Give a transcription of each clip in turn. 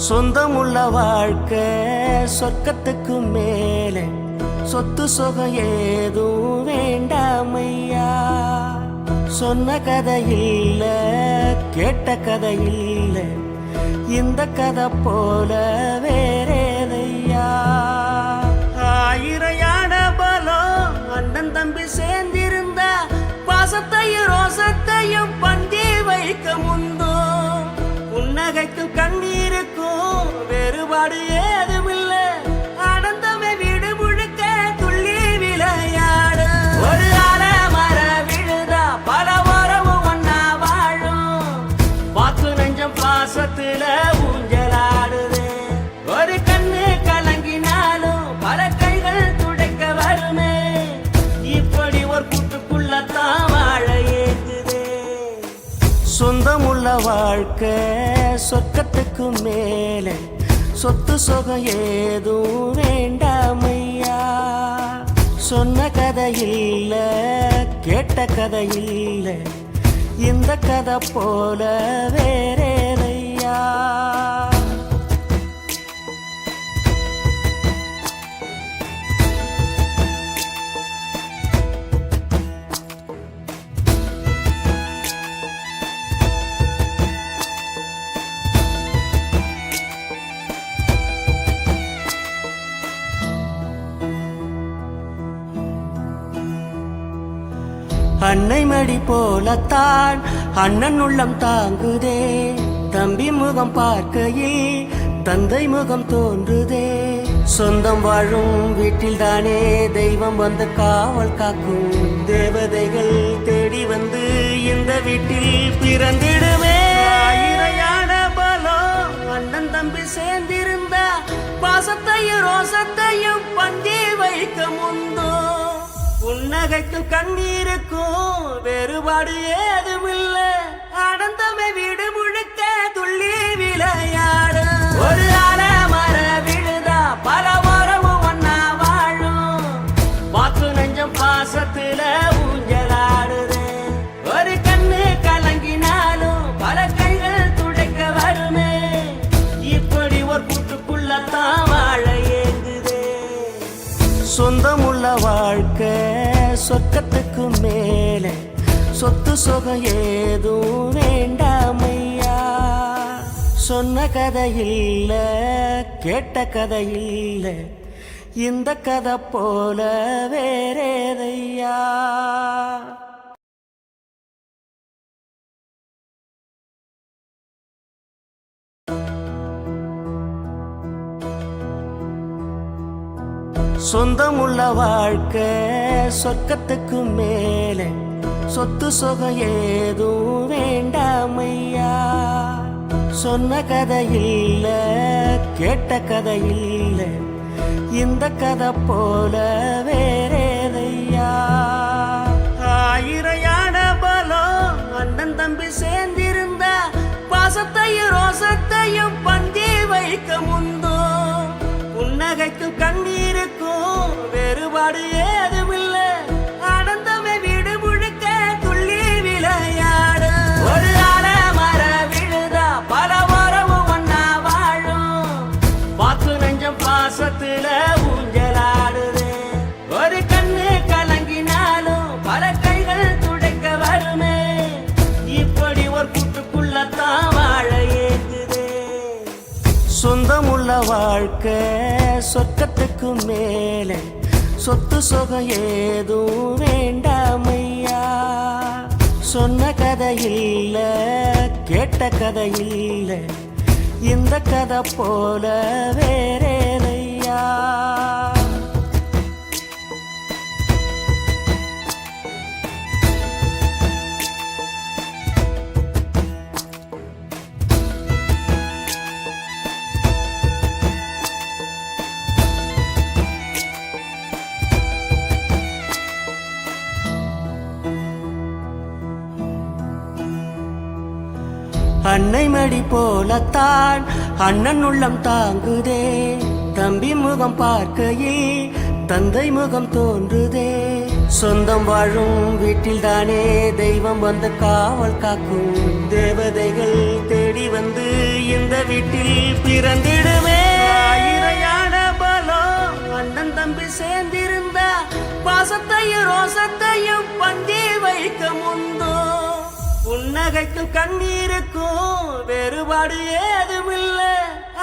சொந்தமுள்ள வாழ்க்கை சொர்க்கத்துக்கு மேலே, சொத்து சொகம் ஏதும் வேண்டாமையா. சொன்ன கதை இல்ல, கேட்ட கதை இல்ல, இந்த கதை போல வேறேதையா. ஆயிரையான பலம் அண்ணன் தம்பி சேர்ந்திருந்தா, பாசத்தையும் ரோசத்தையும் பந்தி வைக்க முந்தோ. புன்னகைக்கும் கண்ணீருக்கும் வேறுபாடு ஏதுமில்ல, ஆனந்தமே வீடு முழுக்க துள்ளி விளையாடு. ஒரு மர விழுதா பல உறவும் ஒன்னா வாழும், வாக்கு நெஞ்சம் பாசத்துல ஊஞ்சலாடுது. ஒரு கண்ணு கலங்கினாலும் பல கைகள் துடைக்க வருமே, இப்படி ஒரு கூட்டுக்குள்ளத்தான் வாழ ஏங்குது. சொந்தமுள்ள வாழ்க்கை சொர்க்கத்துக்கு மேலே, சொத்து சொகம் ஏதும் வேண்டாமையா. சொன்ன கதை இல்ல, கேட்ட கதை இல்ல, இந்த கதை போல வேறேதையா. அன்னை மடி போலத்தான் அண்ணன் உள்ளம் தாங்குதே, தம்பி முகம் பார்க்கையில் தந்தை முகம் தோன்றுதே. சொந்தம் வாழும் வீட்டில் தானே தெய்வம் வந்து காவல் காக்கும், தேவதைகள் தேடி வந்து இந்த வீட்டில் பிறந்திடுமே. ஆயிரையான பலம் அண்ணன் தம்பி சேர்ந்திருந்தா, பாசத்தையும் ரோசத்தையும் பந்தி வைக்க முந்தோ. புன்னகைக்கும் கண்ணீருக்கும் வேறுபாடு ஏதுமில்ல, ஆனந்தமே வீடு முழுக்க துள்ளி விளையாடு. ஒரு மர விழுதா பல உறவும் ஒன்னா வாழும், வாக்கு நெஞ்சம் பாசத்துல ஊஞ்சலாடுது. ஒரு கண்ணு கலங்கினாலும் பல கைகள் துடைக்க வருமே, இப்படி ஒரு கூட்டுக்குள்ளத்தான் வாழ ஏங்குது. சொந்தமுள்ள வாழ்க்கை சொர்க்கத்துக்கு மேலே, சொத்து சொகம் ஏதும் வேண்டாமையா. சொன்ன கதை இல்ல, கேட்ட கதை இல்ல, இந்த கதை போல வேறேதையா. சொந்தமுள்ள வாழ்க்கை சொர்க்கத்துக்கு மேலே, சொத்து சொகம் ஏதும் வேண்டாமையா. சொன்ன கதை இல்ல, கேட்ட கதை இல்ல, இந்த கதை போல வேறேதையா. ஆயிரையான பலம் அண்ணன் தம்பி சேர்ந்திருந்தா, பாசத்தையும் ரோசத்தையும் பந்தி வைக்க முந்தோ. புன்னகைக்கும் கண்ணீருக்கும் வேறுபாடு ஏதுமில்ல, ஆனந்தமே வீடு முழுக்க துள்ளி விளையாடு. ஒரு மர விழுதா பல உறவும் ஒன்னா வாழும், வாக்கு நெஞ்சம் பாசத்துல ஊஞ்சலாடுது. ஒரு கண்ணு கலங்கினாலும் பல கைகள் துடைக்க வருமே, இப்படி ஒரு கூட்டுக்குள்ளத்தான் வாழ ஏங்குது. சொந்தமுள்ள வாழ்க்கை சொர்க்கத்துக்கு மேலே, சொத்து சொகம் ஏதும் வேண்டாமையா. சொன்ன கதை இல்ல, கேட்ட கதை இல்ல, இந்த கதை போல வேறேதையா. அன்னை மடி போலத்தான் அண்ணன் உள்ளம் தாங்குதே, தம்பி முகம் பார்க்கையில் தந்தை முகம் தோன்றுதே. சொந்தம் வாழும் வீட்டில் தானே தெய்வம் வந்து காவல் காக்கும். தேவதைகள் தேடி வந்து இந்த வீட்டில் பிறந்திடுமே. ஆயிரையான பலம் அண்ணன் தம்பி சேர்ந்திருந்தா பாசத்தையும் ரோசத்தையும் பந்தி வைக்க முந்தோ. புன்னகைக்கும் கண்ணீருக்கும் வேறுபாடு ஏதுமில்ல.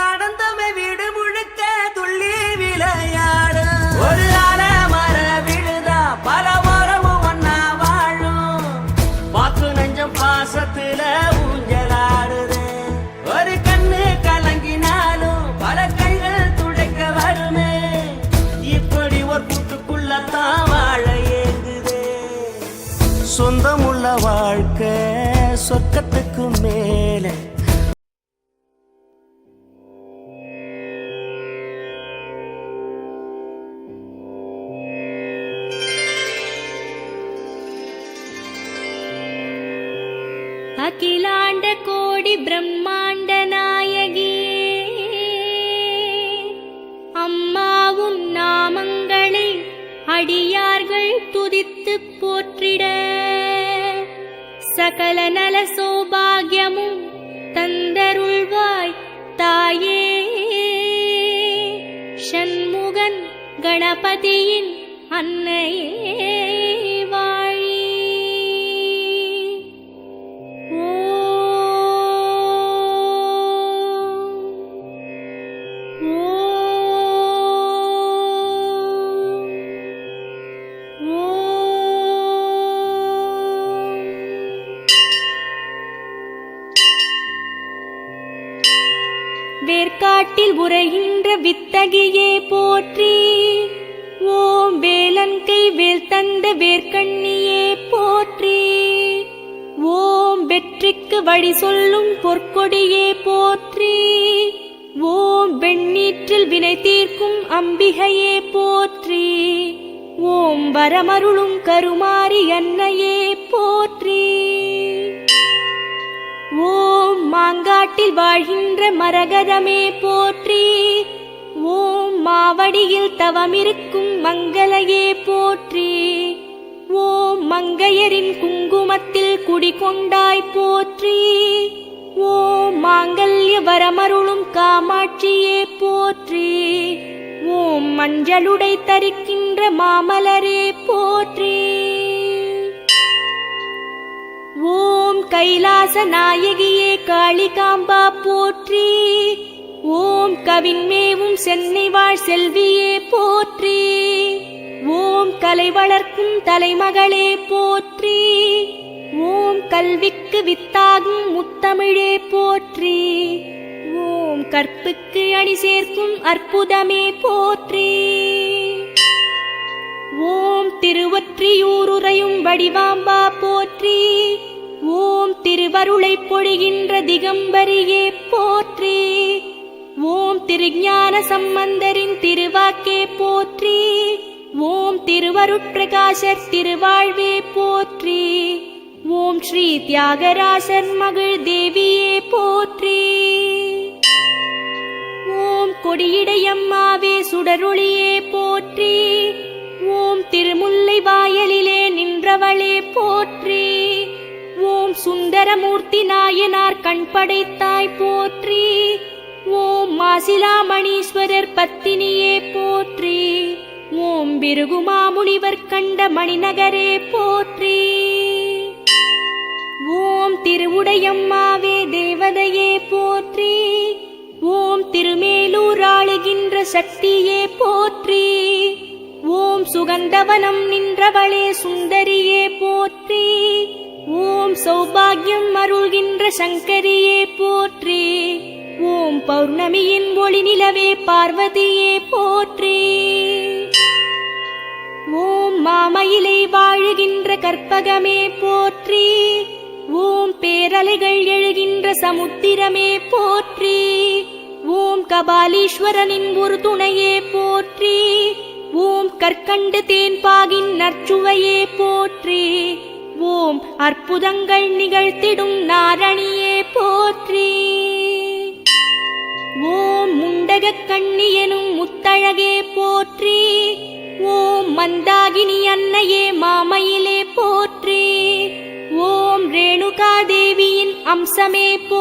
ஆனந்தமே வீடு முழுக்க துள்ளி விளையாடு. ஒரு மர விழுதா பல மரமும் ஒன்னா வாழும். பாக்கு நெஞ்சம் பாசத்துல ஊஞ்சலாடுது. ஒரு கண்ணு கலங்கினாலும் பல கைகள் துடைக்க வருமே. இப்படி ஒரு கூட்டுக்குள்ளத்தான் வாழ ஏங்குதே. சொந்தமுள்ள வாழ்க்கை சொர்க்கத்துக்கு மேல. அகிலாண்ட கோடி பிரம்மாண்ட நாயகியே, அம்மாவும் நாமங்களை அடியார்கள் துதித்து போற்றிட, சகல நல சௌபாகியமும் தந்தருள்வாய் தாயே. ஷண்முகன் கணபதியின் அன்னையே வாழி. வேர்க்காட்டில் உரைகின்ற வித்தகியே போற்றி. ஓம் வேலன் கை வேல் தந்த வேர்க்கண்ணியே போற்றி. ஓம் வெற்றிக்கு வழி சொல்லும் பொற்கொடியே போற்றி. ஓம் வெண்ணீற்றில் வினை தீர்க்கும் அம்பிகையே போற்றி. ஓம் வரமருளும் கருமாரி அன்னையே போற்றி. ஓம் மாங்காட்டில் வாழ்கின்ற மரகதமே போற்றி. ஓம் மாவடியில் தவமிருக்கும் மங்களையே போற்றி. ஓம் மங்கையரின் குங்குமத்தில் குடிகொண்டாய் போற்றி. ஓம் மாங்கல்ய வரமருளும் காமாட்சியே போற்றி. ஓம் மஞ்சளுடை தரிக்கின்ற மாமலரே போற்றி. ஓம் கைலாச நாயகியே காளிகாம்பா போற்றி. ஓம் கவின்மேவும் சென்னை வாழ் செல்வியே போற்றி. ஓம் கலை வளர்க்கும் தலைமகளே போற்றி. ஓம் கல்விக்கு வித்தாகும் முத்தமிழே போற்றி. ஓம் கற்புக்கு அணி சேர்க்கும் அற்புதமே போற்றி. ஓம் திருவொற்றியூருரையும் வடிவாம்பா போற்றி. ஓம் திருவருளை பொழிகின்ற திகம்பரியே போற்றி. ஓம் திருஞான சம்பந்தரின் திருவாக்கே போற்றி. ஓம் திருவருட்பிரகாசர் திருவாழ்வே போற்றி. ஓம் ஸ்ரீ தியாகராசர் மகள் தேவியே போற்றி. ஓம் கொடியிடையம்மாவே சுடரொளியே போற்றி. ஓம் திருமுல்லை வாயலிலே நின்றவளே போற்றி. ஓம் சுந்தரமூர்த்தி நாயனார் கண் படைத்தாய் போற்றி. ஓம் மாசிலாமணீஸ்வரர் பத்தினியே போற்றி. ஓம் பிருகுமாமுனிவர் கண்ட மணிநகரே போற்றி. ஓம் திருவுடையம்மாவே தேவதையே போற்றி. ஓம் திருமேலூர் ஆளுகின்ற சக்தியே போற்றி. ஓம் சுகந்தவனம் நின்றவளே சுந்தரியே போற்றி. ஓம் சௌபாகியம் அருள்கின்ற சங்கரியே போற்றி. ஓம் பௌர்ணமியின் ஒளி நிலவே பார்வதியே போற்றி. ஓம் மாமயிலை வாழுகின்ற கற்பகமே போற்றி. ஓம் பேரலைகள் எழுகின்ற சமுத்திரமே போற்றி. ஓம் கபாலீஸ்வரனின் ஒரு துணையே போற்றி. ஓம் கற்கண்டு தேன்பாகின் நற்சுவையே போற்றி. ஓம் அற்புதங்கள் நிகழ்த்திடும் நாரணியே போற்றி. ஓம் முண்டகக் கண்ணி எனும் முத்தழகே போற்றி. ஓம் மந்தாகினி அன்னையே மாமயிலே போற்றி. ஓம் ரேணுகா தேவியின் அம்சமே போ.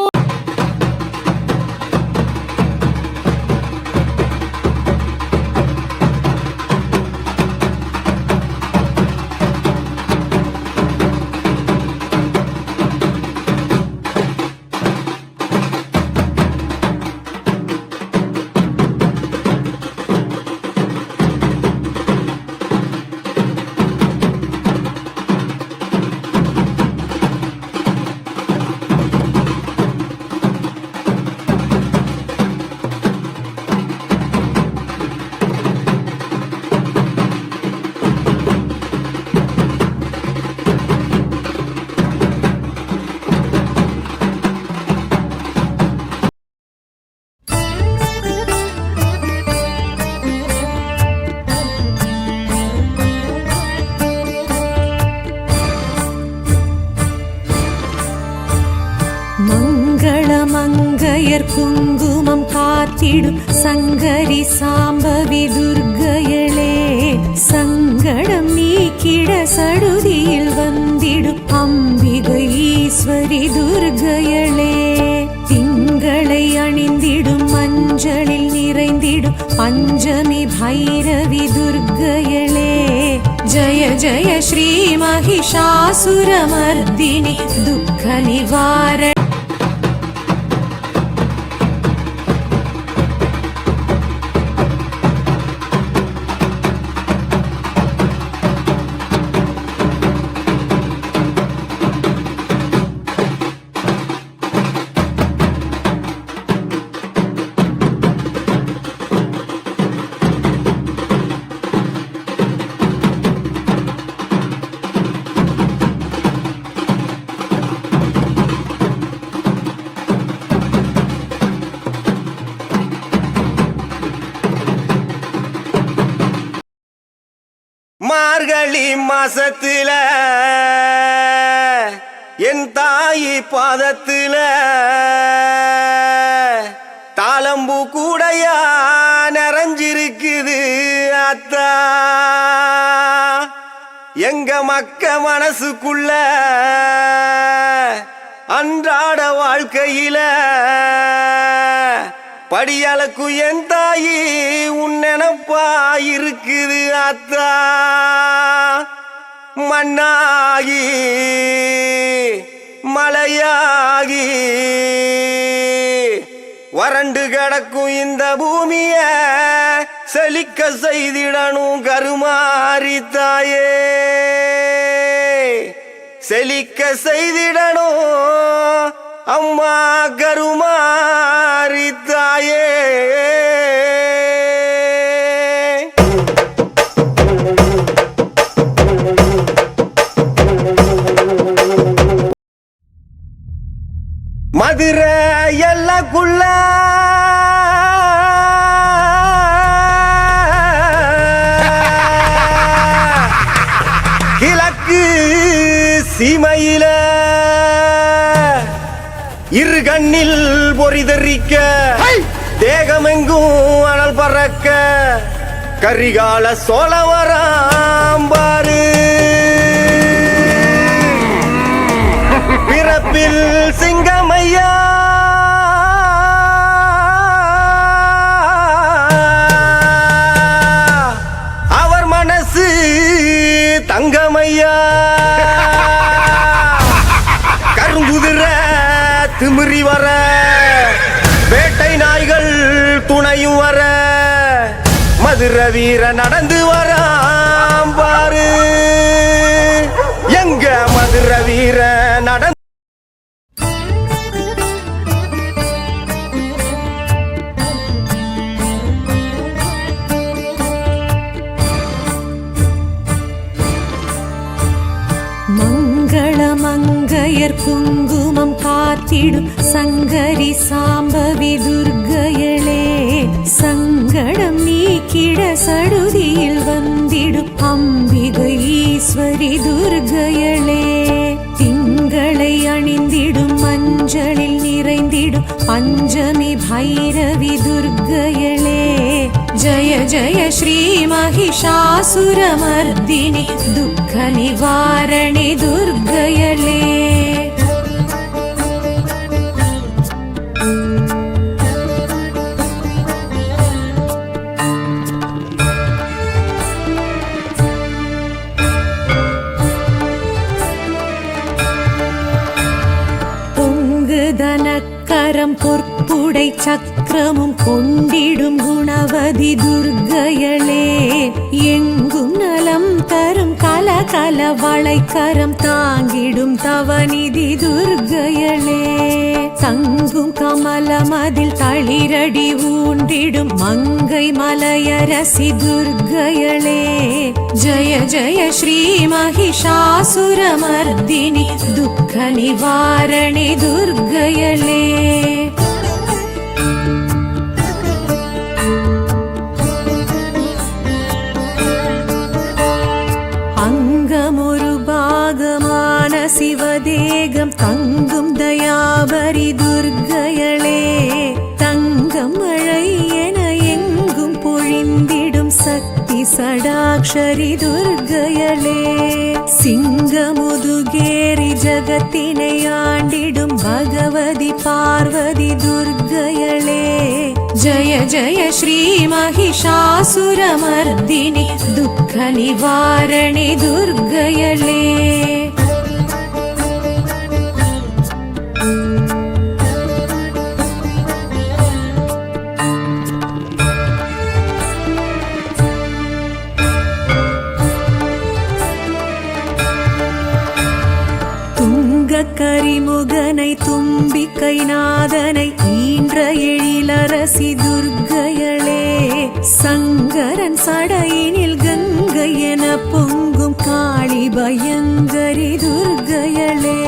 மங்களமங்கையர் குங்குமம் காத்திடும் சங்கரி சாம்பவி துர்க்கையளே, சங்கடம் நீக்கிட சடுதியில் வந்திடும் அம்பிகை ஈஸ்வரி துர்க்கையளே, திங்களை அணிந்திடும் மஞ்சளில் நிறைந்திடும் பஞ்சமி பைரவி துர்க்கையளே, ஜய ஜய ஸ்ரீ மகிஷாசுரமர்தினி துக்க நிவார. மார்கழி மாசத்துல என் தாயி பாதத்துல தாளம்பூ கூடையா நிறைஞ்சிருக்குது அத்தா, எங்க மக்க மனசுக்குள்ள அன்றாட வாழ்க்கையில படியளக்கு என் தாயி உன் நினப்பா இருக்குது அத்தா, மண்ணாகி மலையாகி வறண்டு கிடக்கும் இந்த பூமிய செழிக்க செய்திடணும் கருமாரி தாயே, செழிக்க செய்திடணும் அம்மா கருமாரி தாயே. மதுரை எல்லக்குள்ள கிழக்கு சீமையில இரு கண்ணில் பொறிதறிக்க தேகமெங்கும் அனல் பறக்க கரிகால சோழவராம்பாரு பிறப்பில் சிங்கமையா அவர் மனசு தங்கமையா, கருங்குதிர திமிரி வர வேட்டை நாய்கள் துணையும் வர மதுரை வீர நடந்து வராம் பாரு, எங்க மதுரை வீர நடந்து. மங்களமங்கையர் குங்குமம் காத்திடும் சங்கரி சாம்பவி துர்க்கையளே, சங்கடம் நீக்கிட சடுதியில் வந்திடும் அம்பிகை ஈஸ்வரி துர்க்கையளே, திங்களை அணிந்திடும் மஞ்சளில் நிறைந்திடும் பஞ்சமி பைரவி துர்க்கையளே, जय जय श्री महिषासुरमर्दिनि दुःख निवारणे दुर्गयले தனக்கரம் பொற்புடை சக்கரமும் கொண்டிடும் குணவதி துர்க்கையளே எங்கும் நலம் தரும் கலகல வளைக்கரம் தாங்கிடும் தவநிதி துர்க்கையளே தங்கும் கமலமதில் தளிரடி ஊண்டிடும் மங்கை மலையரசி துர்க்கையளே ஜய ஜய ஸ்ரீ महिषासुरमर्दिनि दुःख निवारणे दुर्गयले அங்கமொரு பாகமான சிவதேகம் தங்கும் தயாபரி துர்க்கையளே தங்கம் மழை என எங்கும் பொழிந்திடும் சக்தி சடாக்ஷரி துர்க்கையளே சிங்கமுதுகேரி ஜகத்தினை ஆண்டிடும் பகவதி பார்வதி துர்க்கையளே ஜய ஜய ஸ்ரீ महिषासुरमर्दिनि दुःख निवारणे दुर्गयले கரிமுகனை தும்பிக்கை நாதனை ஈன்ற எழிலரசி துர்க்கையளே சங்கரன் சடையினில் கங்கை என பொங்கும் காளி பயங்கரி துர்க்கையளே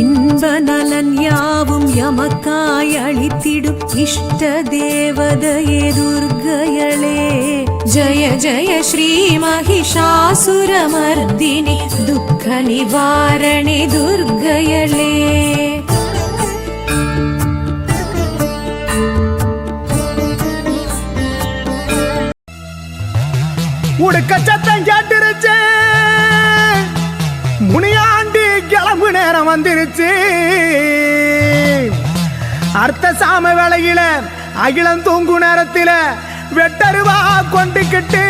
இன்ப நலன் யாவும் எமக்காய் அளித்திடும் இஷ்ட தேவதையே துர்க்கையளே ஜய ஜய ஸ்ரீ महिषासुरमर्दिनि दुःख निवारणे दुर्गयले உடுக்க சத்தம் கேட்டுருச்சு முனியாண்டி கிளம்பு நேரம் வந்துருச்சு அர்த்த சாம வேளையில அகிலம் தூங்கு நேரத்தில வெட்டருவா கொண்டுக்கிட்டு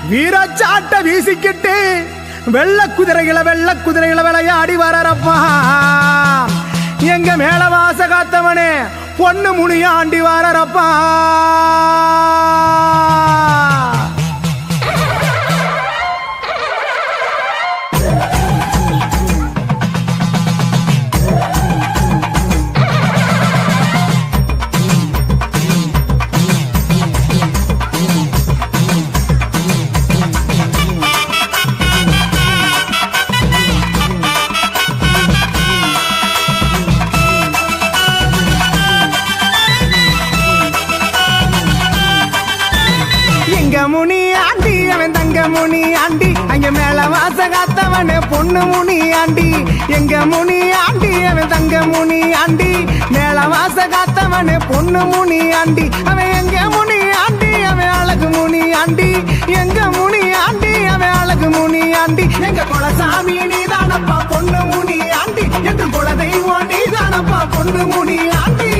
வீரச்சாட்ட வீசிக்கிட்டு வெள்ள குதிரைகளை விளையாடி வரப்பா எங்க மேல வாச காத்தவனே பொண்ணு முனியாண்டி வரப்பா முனி ஆண்டி அங்க மேல வாச காத்தவனே பொண்ணு முனி ஆண்டி எங்க முனி ஆண்டி அவன் தங்க முனி ஆண்டி மேல வாச காத்தவனே பொண்ணு முனி ஆண்டி அவன் எங்க முனி ஆண்டி அவன் அழகு முனி ஆண்டி எங்க முனி ஆண்டி அவன் அழகு முனி ஆண்டி எங்க குலசாமி நீதானப்பா பொண்ணு முனி ஆண்டி எங்க குல தெய்வம் நீதானப்பா பொண்ணு முனி ஆண்டி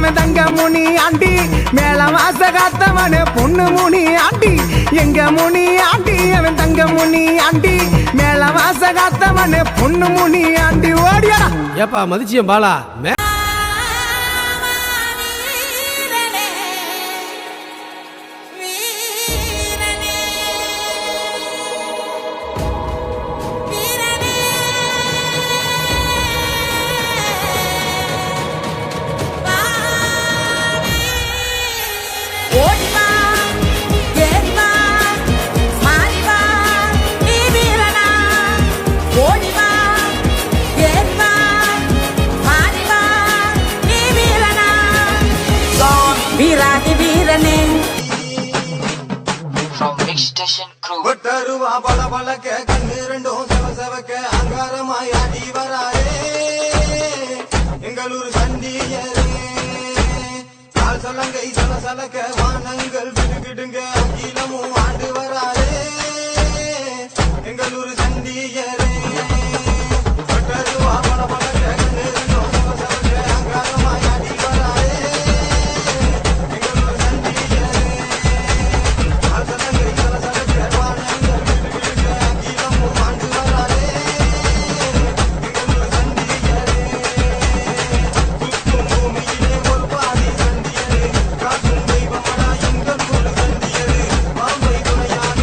அவன் தங்க முனி ஆண்டி மேல வாச காத்தவனு பொண்ணு முனி ஆண்டி எங்க முனி ஆண்டி அவன் தங்க முனி ஆண்டி மேல வாச காத்தவனு பொண்ணு முனி ஆண்டி ஓடியா ஏப்பா மதிச்சியம் பாலா வீராதி வீரனே from Mix Station Crew. ஒட்டருவா பல பழக்க கண்ணு ரெண்டும் செவக்க அங்காரமாய் ஆடி வராரே எங்களூர் சண்டியரே கால் சலங்கை சலசலக்க வானங்கள் விடுகிடுங்க அகிலமும் ஆண்டு வராரே எங்களூர் சண்டியரே ஒட்டருவா பல பழக்க கண்ணு ரெண்டும் செவக்க அங்காரமாய் ஆடி வராரே எங்களூர் சண்டியரே கால் சலங்கை சலசலக்க வானங்கள் விடுகிடுங்க அகிலமும் ஆண்டு வராரே எங்களூர் சண்டியரே சுத்தும் பூமியிலே ஒரு பாதி சண்டியரே காக்கும் தெய்வமடா எங்கள் ஊர் சண்டியரே பாம்பை துணையாக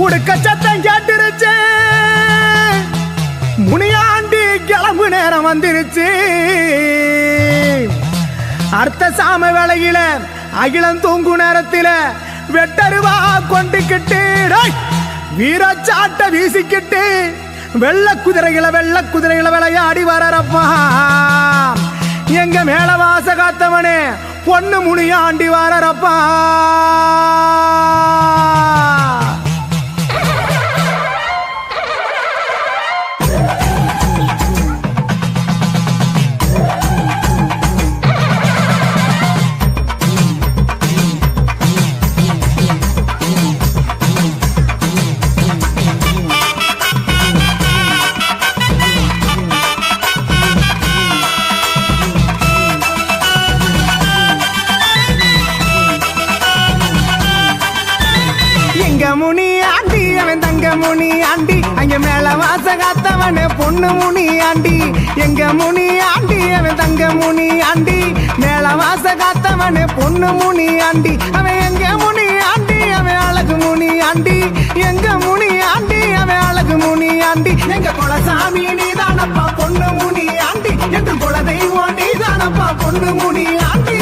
உடுக்க சத்தம் கேட்டுருச்சு முனியாண்டி கிளம்பு நேரம் வந்துருச்சு அர்த்த சாம வேளையில அகிலம் தூங்கு நேரத்தில வெட்டருவா கொண்டுக்கிட்டு வீரச்சாட்ட வீசிக்கிட்டு வெள்ள குதிரைகளை விளையாடி வரறப்பா எங்க மேல வாச காத்தவனே பொண்ணு முனியாண்டி வரறப்பா முனி ஆண்டி அவன் தங்க முனி ஆண்டி அங்க மேல வாச காத்தவனே பொண்ணு முனி ஆண்டி எங்க முனி ஆண்டி அவன் தங்க முனி ஆண்டி மேல வாச காத்தவனே பொண்ணு முனி ஆண்டி அவன் எங்க முனி ஆண்டி அவன் அழகு முனி ஆண்டி எங்க முனி ஆண்டி அவன் அழகு முனி ஆண்டி எங்க குலசாமி நீதானப்பா பொண்ணு முனி ஆண்டி என்று குல தெய்வம் நீதானப்பா பொண்ணு முனி ஆண்டி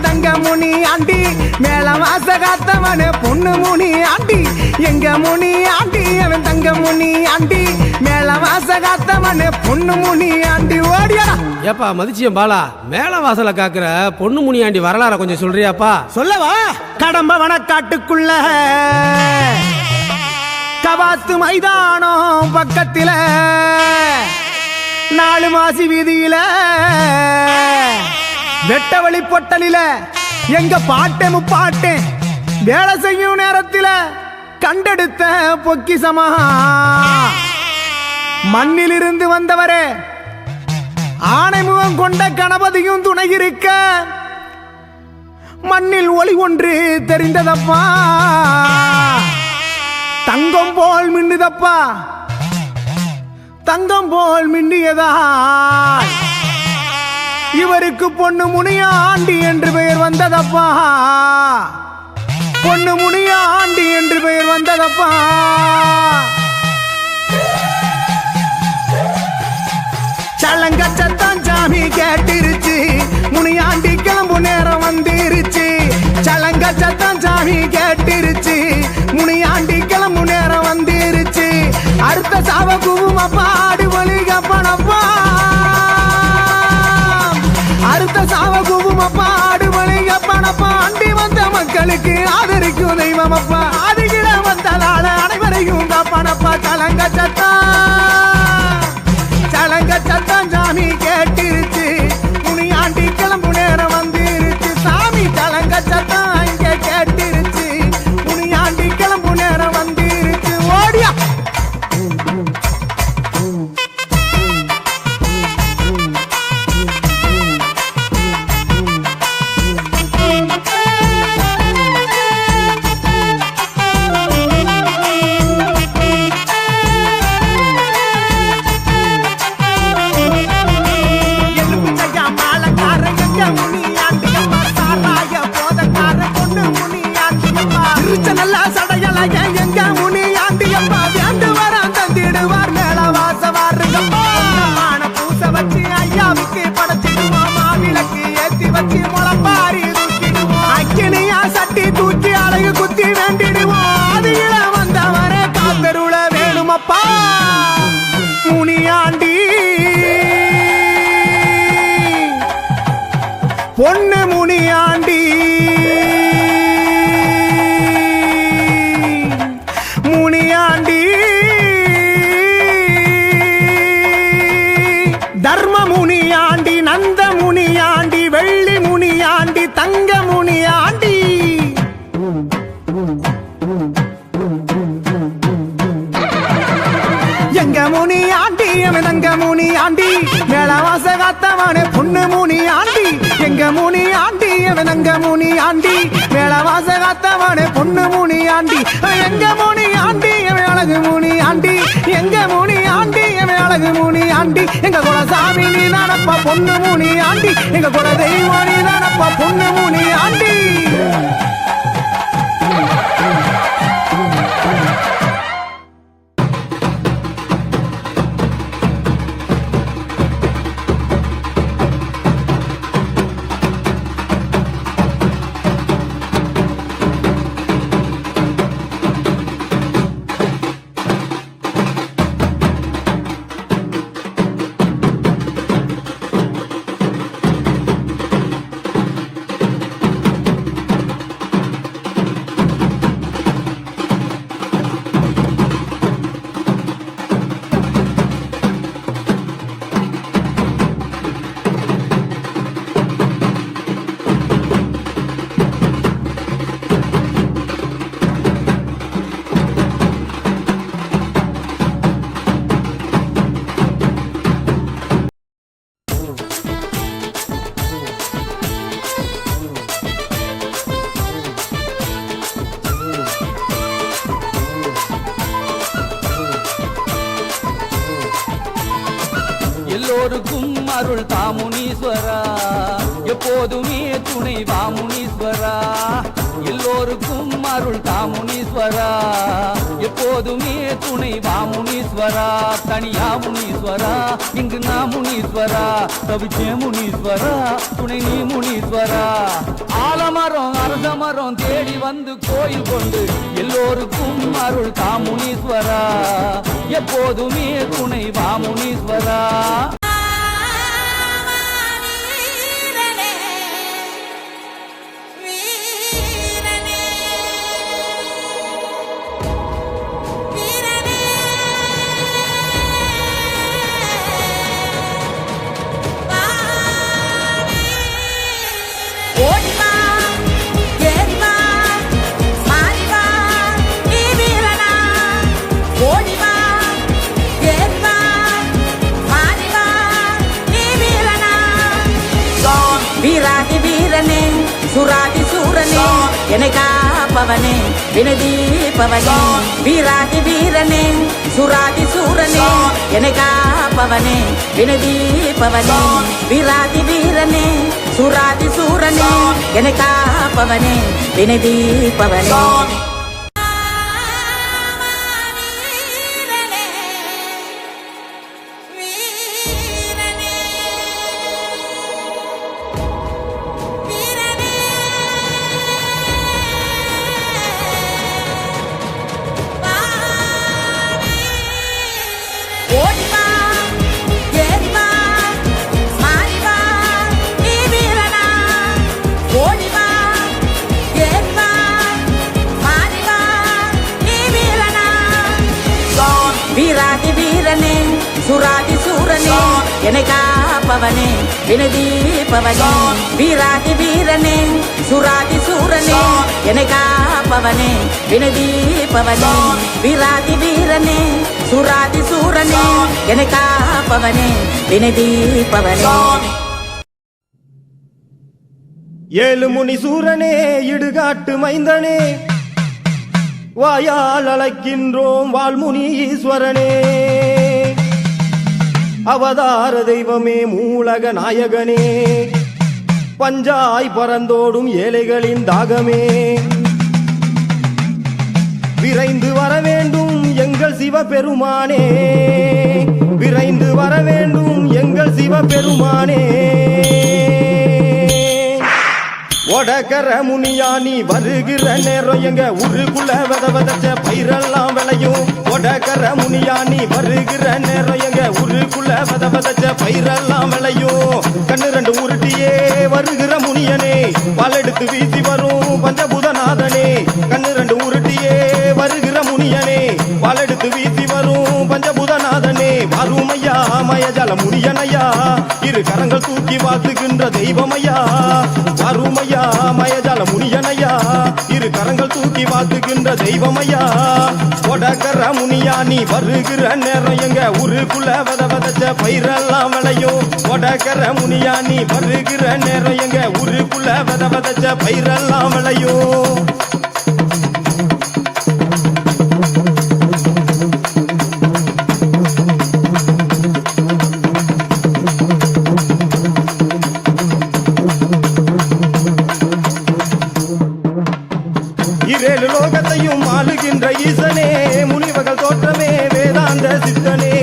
தங்க முனி ஆண்டி மேல வாச காத்தவனே பொண்ணு முனி ஆண்டி எங்க முனி ஆண்டி அவன் தங்க முனி ஆண்டி மேல வாச காத்தவனே பொண்ணு முனி ஆண்டி ஓடியா ஏப்பா மதிச்சியம் பாலா மேல வாசல காக்குற பொண்ணு முனி ஆண்டி வரலாற கொஞ்சம் சொல்றியாப்பா சொல்லவா கடம்ப வனக்காட்டுக்குள்ள கவாத்து மைதானம் பக்கத்தில 4 மாசி வீதியில வெட்டவழி பொட்டலில எங்க பாட்டே முப்பாட்டே வேலை செய்யும் நேரத்தில் கண்டெடுத்த பொக்கிசமா மண்ணிலிருந்து வந்தவரே ஆணைமுகம் கொண்ட கணபதியும் துணை இருக்க மண்ணில் ஒளி ஒன்று தெரிந்ததப்பா தங்கம் போல் மின்னுதப்பா தங்கம் போல் மின்னியதா இவருக்கு பொண்ணு முனியாண்டி என்று பெயர் வந்ததப்பா பொண்ணு முனியாண்டி என்று பெயர் வந்ததப்பா சலங்க சத்தம் சாமி கேட்டிருச்சு முனியாண்டி கிளம்பு நேரம் வந்துருச்சு சலங்க சத்தம் சாமி கேட்டிருச்சு முனியாண்டி கிளம்பு நேரம் வந்துருச்சு அடுத்த சாவ குவுமப்பா ஆடு வலிக பணப்பா அடுத்த சாவ குவுமப்பா ஆடு வலிக பணப்பா அண்டி வந்த மக்களுக்கு ஆதரிக்கும் தெய்வமப்பா ஆதிகிட வந்ததால அனைவரையும் காப்பானப்பா சலங்க சத்தம் சாமி கேட்டிருச்சு முனியாண்டி கிளம்பு நேரம் வந்துருச்சு சாமி சலங்க சத்தம் இங்க கேட்டிருச்சு முனியாண்டி கிளம்பு நேரம் வந்துருச்சு ஓடியா நல்லா சடையல எங்க முனி ஆண்டியப்பா வேண்டு வரம் தந்திடுவார் மேல வாசவாருங்கப்பா பூச வச்சு ஐயாவுக்கு படைச்சிடுவோம் மாவிளக்கு ஏத்தி வச்சு முளப்பாரி தூக்கிடுவோம் அக்கினியா சட்டி தூக்கி அழகு குத்தி வேண்டிடுவோம் அதில வந்தவரே காத்தருள வேணுமப்பா முனியாண்டி பொண்ணு முனியாண்டி முனியாண்டி தர்ம முனியாண்டி நந்த முனியாண்டி வெள்ளி முனியாண்டி தங்க முனியாண்டி எங்க முனியாண்டி அவன் தங்க முனியாண்டி மேலவாச காத்தவனே பொண்ணு முனியாண்டி எங்க முனியாண்டி அவன் தங்க முனியாண்டி மேலவாச காத்தவனே பொண்ணு முனியாண்டி எங்க முனியாண்டி அவன் அழகு முனியாண்டி எங்க முனியாண்டி அவன் அழகு முனியாண்டி எங்க குலசாமி நீ தானப்பா பொண்ணு முனியாண்டி எங்க குல தெய்வம் நீ தானப்பா பொண்ணு முனியாண்டி எல்லோருக்கும் அருள் தாமுனீஸ்வரா எப்போதுமே துணை வாமுனீஸ்வரா எல்லோருக்கும் அருள் தாமுனீஸ்வரா எப்போதுமே துணை வாமுனீஸ்வரா தனியா முனீஸ்வரா இங்கு நான் முனீஸ்வரா தவிச்சே முனீஸ்வரா துணை நீ முனீஸ்வரா ஆலமரம் அரச மரம் தேடி வந்து கோயில் கொண்டு எல்லோருக்கும் அருள் தாமுனீஸ்வரா எப்போதுமே துணை வாமுனீஸ்வரா வீராதி வீரனே சுராதி சூரனே என்னை காப்பவனே வினதீபவனே வீராதி வீரனே சுராதி சூரனே என்னை காப்பவனே வினதீபவனே வீராதி வீரனே சுராதி சூரனே என்னை காப்பவனே வினதீபவனே வீராதி வீரனே சுராதி சூரனே என்னை காப்பவனே வினதீபவனே வீராதி வீரனே சுராதி சூரனே என்னை காப்பவனே வினதீபவனே வீராதி வீரனே சுராதி சூரனே என்னை காப்பவனே வினதீபவனே ஏழு முனி சூரனே இடுகாட்டு மைந்தனே வாயால் அழைக்கின்றோம் வால்முனி ஈஸ்வரனே அவதார தெய்வமே மூலக நாயகனே பஞ்சாய் பறந்தோடும் ஏழைகளின் தாகமே விரைந்து வர வேண்டும் எங்கள் சிவபெருமானே விரைந்து வர வேண்டும் எங்கள் சிவபெருமானே ஒடக்கர முனியா நீ வருகிற நேரம் எங்க ஊருக்குள்ள விதச்ச பயிரெல்லாம் விளையும் ஒடக்கர முனியா நீ வருகிற நேரம் எங்க ஊருக்குள்ள விதச்ச பயிரெல்லாம் விளையும் கண்ணு ரெண்டு உருட்டியே வருகிற முனியனே பாலெடுத்து வீசி வரும் பஞ்சபூதநாதனே கண்ணு ரெண்டு உருட்டியே வருகிற முனியனே பாலெடுத்து வீசி வரும் பஞ்சபூதநாதனே வருமையா மயஜால முனியனையா இரு கரங்கள் தூக்கி வாத்துகின்ற தெய்வமையா வருமையா மயஜால முனியனையா இரு கரங்கள் தூக்கி வாத்துகின்ற தெய்வமையா கொடகர முனியா நீ வருகிற நேரம் எங்க ஊருக்குள்ள விதச்ச பயிரெல்லாம் விளையும் கொடகர முனியா நீ வருகிற நேரம் எங்க ஊருக்குள்ள விதச்ச பயிரெல்லாம் விளையும் இரேழு லோகத்தையும் ஆளுகின்ற ஈசனே முனிவர்கள் தோற்றமே வேதாந்த சித்தனே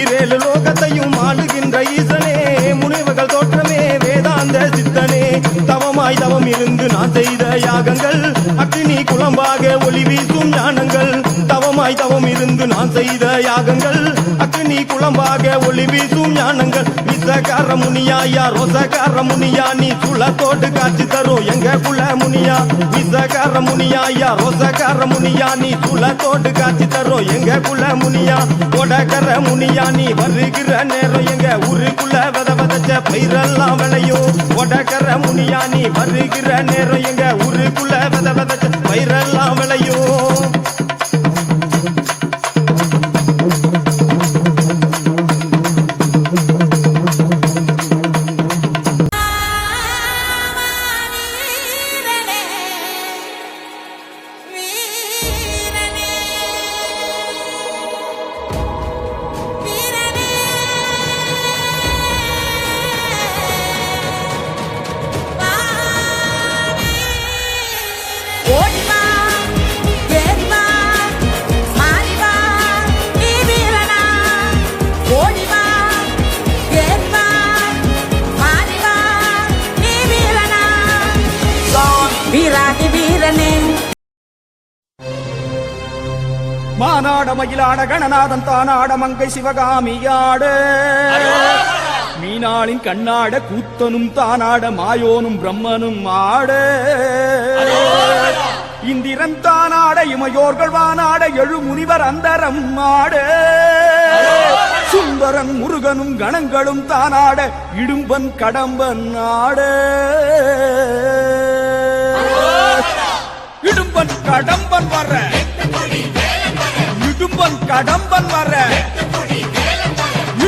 இரேழு லோகத்தையும் ஆளுகின்ற ஈசனே முனிவர்கள் தோற்றமே வேதாந்த சித்தனே தவமாய் தவம் இருந்து நான் செய்த யாகங்கள் அக்னி குளம்பாக ஒளி வீசும் ஞானங்கள் தவமாய் தவம் இருந்து நான் செய்த யாகங்கள் அக்னி குளம்பாக ஒளி வீசும் ஞானங்கள் விசகார முனியா ரோசகார முனியா நீ சுளத்தோடு காட்சி தரும் எங்க குல முனியா விசகார முனியா ரோசகார முனியா நீ சுளத்தோடு காட்சி தரும் எங்க குல முனியா கொடகர முனியா நீ வருகிற நேரம் எங்க ஊருக்குள்ள விதச்ச பயிரெல்லாம் விளையும் கொடகர முனியா நீ வருகிற நேரம் எங்க ஊருக்குள்ள விதச்ச பயிரெல்லாம் விளையும் வீராதி வீரனே மானாட மயிலாட கணநாதன் தானாட மங்கை சிவகாமியாட மீனாளின் கண்ணாட கூத்தனும் தானாட மாயோனும் பிரம்மனும் ஆட இந்திரன் தானாட இமையோர்கள் வானாட எழு முனிவர் அந்தரம் ஆட சுந்தரன் முருகனும் கணங்களும் தானாட இடும்பன் கடம்பன் ஆட இடும்பன் கடம்பன் வர இடும்பன் கடம்பன் வர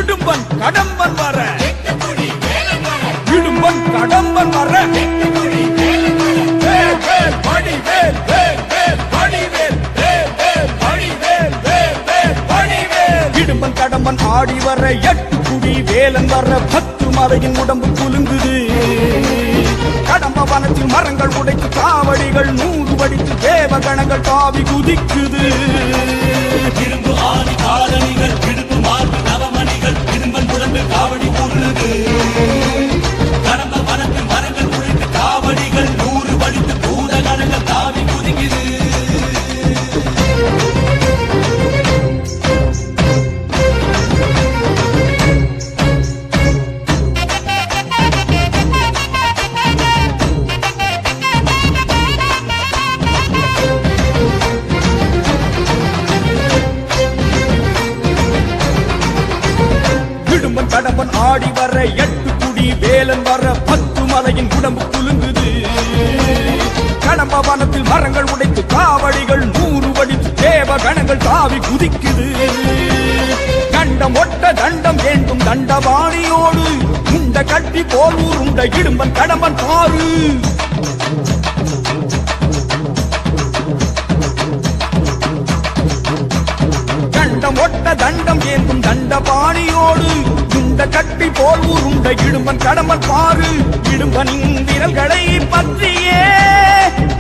இடும்பன் கடம்பன் வர இடும்பன் கடம்பன் வர வேல் வேல் வடிவேல் வேல் வேல் வடிவேல் வேல் வேல் வடிவேல் வேல் வேல் வடிவேல் இடும்பன் கடம்பன் ஆடி வர எட்டு குடி வேலன் வர 10 மலையின் உடம்பு குலுங்குது கடம்ப வனத்தில் மரங்கள் உடைத்து காவடிகள் 100 வடித்து தேவகணங்கள் தாவி குதிக்குது இரும்பு ஆதி காலணிகள் விடுப்பு மார்பு நவமணிகள் இரும்பன் உடம்பு காவடி கூறுது கடம்ப வனத்தில் மரங்கள் உடைத்து காவடிகள் 100 வடித்து பூதகணங்கள் தாவி குதிக்குது கடம்பன் ஆடி வர 8 குடி வேலன் வர 10 மலையின் உடம்பு குலுங்குது கடம்ப வனத்தில் மரங்கள் உடைத்து காவடிகள் 100 வடித்து தேவ கணங்கள் தாவி குதிக்குது கண்டம் ஒட்ட தண்டம் வேண்டும் தண்டபாணியோடு உண்ட கட்டி போல் உருண்ட இடும்பன் கடம்பன் பாரு கண்டம் ஒட்ட தண்டம் ஏந்தும் தண்டபாணியோடு உண்ட கட்டி போல் உருண்ட இடும்பன் கடம்பன் பாரு இடும்பனின் விரல்களை பற்றியே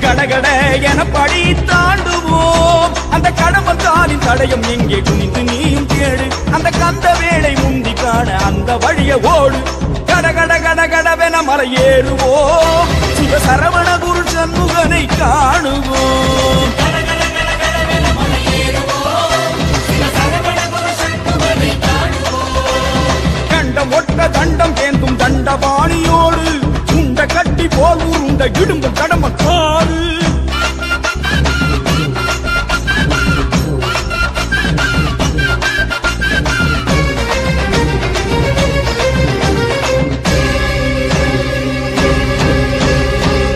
கடகட என படி தாண்டுவோம் அந்த கடம்பன் தானின் தடயம் எங்கே குனிந்து நீயும் தேடு அந்த கந்த வேளை முந்தி காண அந்த வழிய ஓடு கடகட கடகடவென மலை ஏறுவோம் சிவ சரவண குரு சண்முகனை காணுவோம் கண்டம் ஒட்ட தண்டம் ஏந்தும் தண்டபாணியோடு உண்ட இடும்பன் கடம்பன் பாரு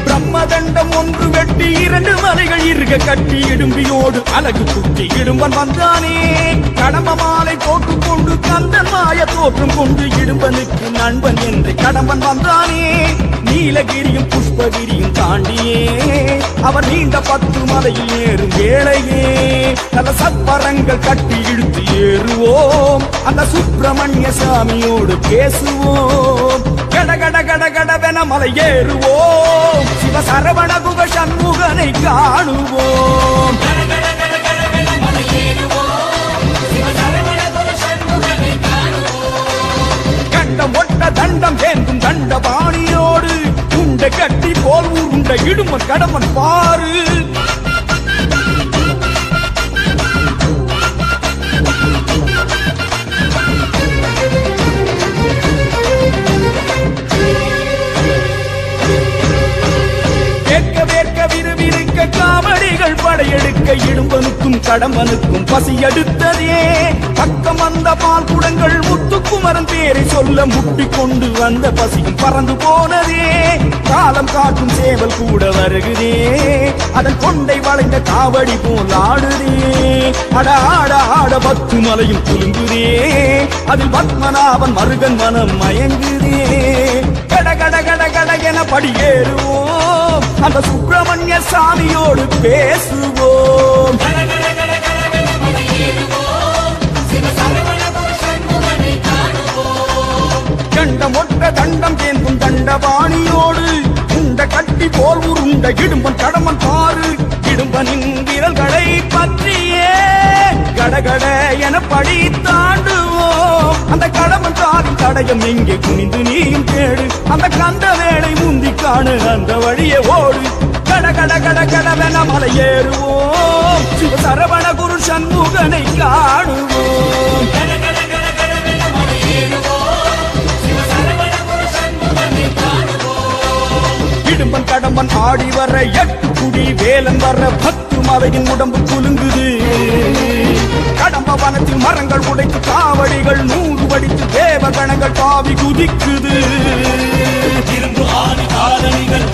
பிரம்மதண்டம் ஒன்று வெட்டி 2 மலைகள் இருக கட்டி இடும்பியோடு அழகு குட்டி இடும்பன் வந்தானே கடம்ப மாலை போட்டுக் கொண்டு கந்தன் மாய தோற்றம் கொண்டு இடும்பனுக்கு நண்பன் என்று கடம்பன் வந்தானே நீலகிரியும் புஷ்பகிரியும் தாண்டியே அவர் நீண்ட 10 மலையில் ஏறும் வேளையே நல்ல சப்பரங்கள் கட்டி இழுத்து ஏறுவோம் அந்த சுப்பிரமணிய சாமியோடு பேசுவோம் கட கட கட கடவென மலை ஏறுவோம் சிவ சரவண குக சண்முகனை காணுவோம் கண்டம் ஒட்ட தண்டம் ஏந்தும் தண்டபாணியோடு உண்டை கட்டி போல் உருண்ட இடுமன் கடமன் பாரு காவடிகள் படையெடுக்க இடும்பனுக்கும் கடம்பனுக்கும் பசி எடுத்ததே பக்கம் வந்த பால் குடங்கள் முத்துக்குமரன் பேரை சொல்ல முட்டி கொண்டு வந்த பசியும் பறந்து போனதே காலம் காட்டும் சேவல் கூட வருகுதே அதன் கொண்டை வளைந்த காவடி போல் ஆடுதே அட ஆட ஆட 10 மலையும் குலுங்குதே அதில் பத்மநாபன் மருகன் மனம் மயங்குதே கட கட கட கட என படியேறுவோம் அந்த சுப்பிரமணிய சாமியோடு பேசுவோம் கண்டம் ஒட்ட தண்டம் தேந்தும் தண்டபாணியோடு உண்ட கட்டி போல் உருண்ட இடும்பன் கடம்பன் பாரு இடும்பனின் விரல்களை பற்றியே கடகட என படி தாண்டுவோம் அந்த கடம்பன் தாவின் தடயம் எங்கே குனிந்து நீயும் தேடு அந்த கந்த வேளை முந்தி காணு அந்த வழியே ஓடு கட கட கட கடவென மலை ஏறுவோம் சிவ சரவண குரு சண்முகனை காணுவோம் இடும்பன் கடம்பன் ஆடி வர 8 குடி வேலன் வர 10 மலையின் உடம்பு குலுங்குது கடம்ப வனத்தில் மரங்கள் உடைத்து காவடிகள் 100 வடித்து தேவ கணங்கள் தாவி குதிக்குது இரும்பு ஆணி காலணிகள்